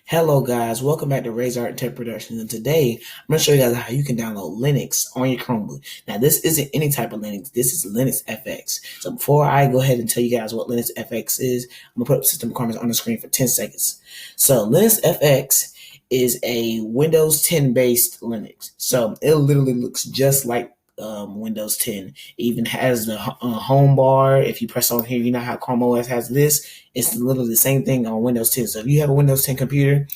Hello guys, welcome back to Raise Art Tech Productions, and today I'm going to show you guys how you can download Linux on your Chromebook. Now this isn't any type of Linux, this is Linux FX. So before I go ahead and tell you guys what Linux FX is, I'm going to put up system requirements on the screen for 10 seconds. So Linux FX is a Windows 10 based Linux. So it literally looks just like Windows 10. It even has the home bar. If you press on here, you know how Chrome OS has this. It's literally the same thing on Windows 10. So if you have a Windows 10 computer,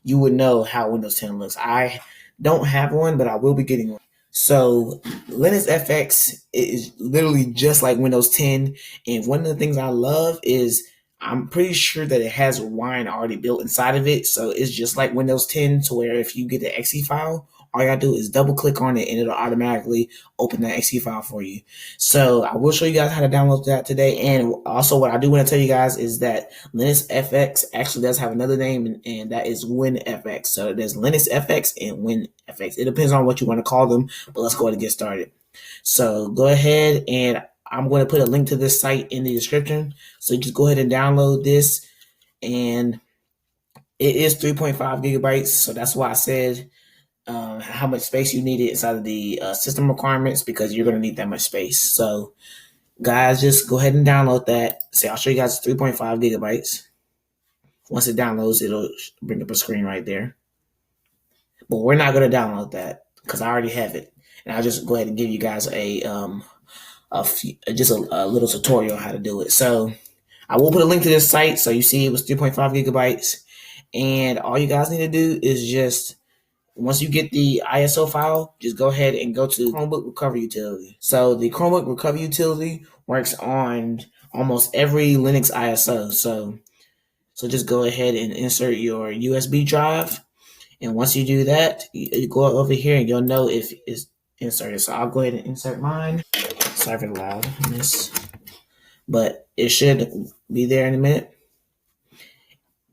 you would know how Windows 10 looks. I don't have one, but I will be getting one. So Linux FX is literally just like Windows 10. And one of the things I love is I'm pretty sure that it has Wine already built inside of it. So it's just like Windows 10 to where if you get the exe file, all you gotta do is double click on it and it'll automatically open that exe file for you. So I will show you guys how to download that today. And also what I do want to tell you guys is that Linux FX actually does have another name, and that is WinFX. So there's Linux FX and WinFX. It depends on what you want to call them, but let's go ahead and get started. So go ahead, and I'm going to put a link to this site in the description. So you just go ahead and download this, and it is 3.5 gigabytes. So that's why I said how much space you needed inside of the system requirements, because you're going to need that much space. So guys, just go ahead and download that. See, I'll show you guys 3.5 gigabytes. Once it downloads, it'll bring up a screen right there. But we're not going to download that because I already have it. And I'll just go ahead and give you guys a little tutorial on how to do it. So I will put a link to this site. So you see it was 3.5 gigabytes. And all you guys need to do is just, once you get the ISO file, just go ahead and go to Chromebook Recovery Utility. So the Chromebook Recovery Utility works on almost every Linux ISO. So just go ahead and insert your USB drive. And once you do that, you go over here and you'll know if it's inserted. So I'll go ahead and insert mine. Sorry for the loudness, but it should be there in a minute.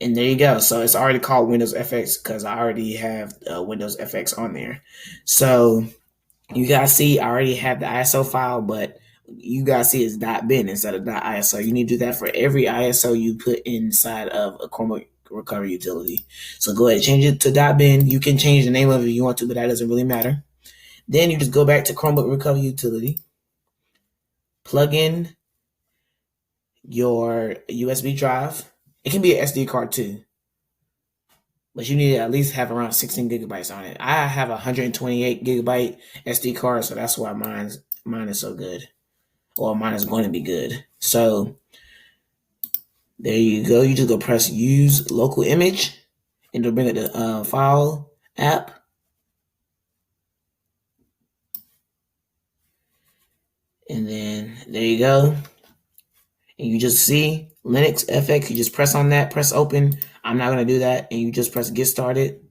And there you go. So it's already called Windows FX because I already have Windows FX on there. So you guys see I already have the ISO file, but you guys see it's .bin instead of .iso. You need to do that for every ISO you put inside of a Chromebook Recovery Utility. So go ahead and change it to .bin. You can change the name of it if you want to, but that doesn't really matter. Then you just go back to Chromebook Recovery Utility, plug in your USB drive. It can be an SD card too, but you need to at least have around 16 gigabytes on it. I have a 128 gigabyte SD card, so that's why mine is so good. Or mine is going to be good. So there you go. You just go press use local image, and it'll bring up the file app. And then there you go. And you just see Linux FX. You just press on that, press open. I'm not going to do that. And you just press get started.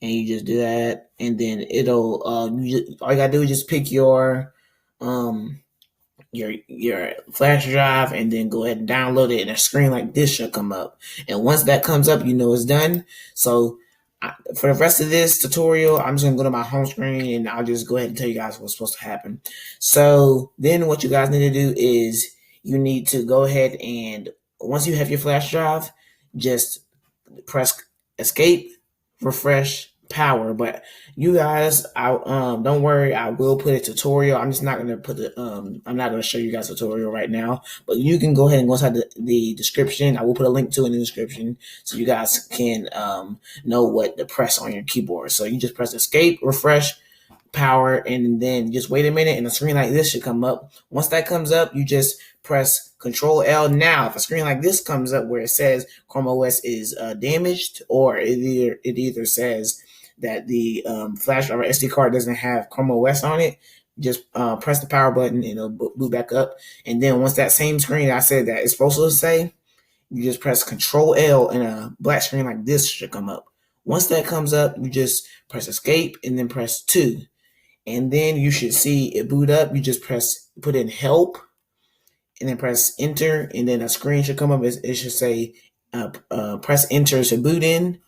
And you just do that. And then it'll, all you got to do is just pick your flash drive and then go ahead and download it, and a screen like this should come up. And once that comes up, you know it's done. So for the rest of this tutorial, I'm just gonna go to my home screen and I'll just go ahead and tell you guys what's supposed to happen. So then what you guys need to do is you need to go ahead and, once you have your flash drive, just press escape, refresh, power. But you guys, don't worry, I will put a tutorial. I'm just not gonna put I'm not gonna show you guys a tutorial right now, but you can go ahead and go inside the description. I will put a link to it in the description so you guys can know what to press on your keyboard. So you just press escape, refresh, power, and then just wait a minute, and a screen like this should come up. Once that comes up, you just press Control L. Now, if a screen like this comes up where it says Chrome OS is damaged, or it either says that the flash drive or SD card doesn't have Chrome OS on it, just press the power button and it'll boot back up. And then once that same screen I said that it's supposed to say, you just press Control L and a black screen like this should come up. Once that comes up, you just press escape and then press 2. And then you should see it boot up. You just put in help and then press enter, and then a screen should come up. It should say press enter to boot in.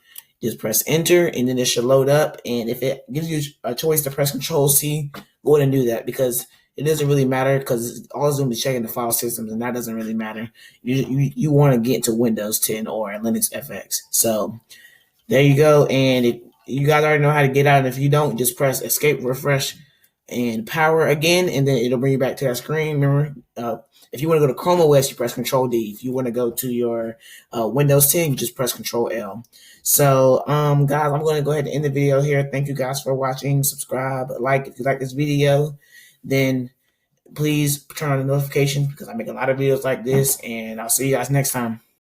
Just press enter, and then it should load up. And if it gives you a choice to press Control C, go ahead and do that, because it doesn't really matter, because all it's going to be checking the file systems, and that doesn't really matter. You want to get to Windows 10 or Linux FX. So There you go. And if you guys already know how to get out, and if you don't, just press escape, refresh, and power again, and then it'll bring you back to that screen. Remember, if you want to go to Chrome OS, you press Control D. If you want to go to your Windows 10, you just press Control L. So, guys, I'm going to go ahead and end the video here. Thank you guys for watching. Subscribe, like if you like this video. Then please turn on the notifications because I make a lot of videos like this, and I'll see you guys next time.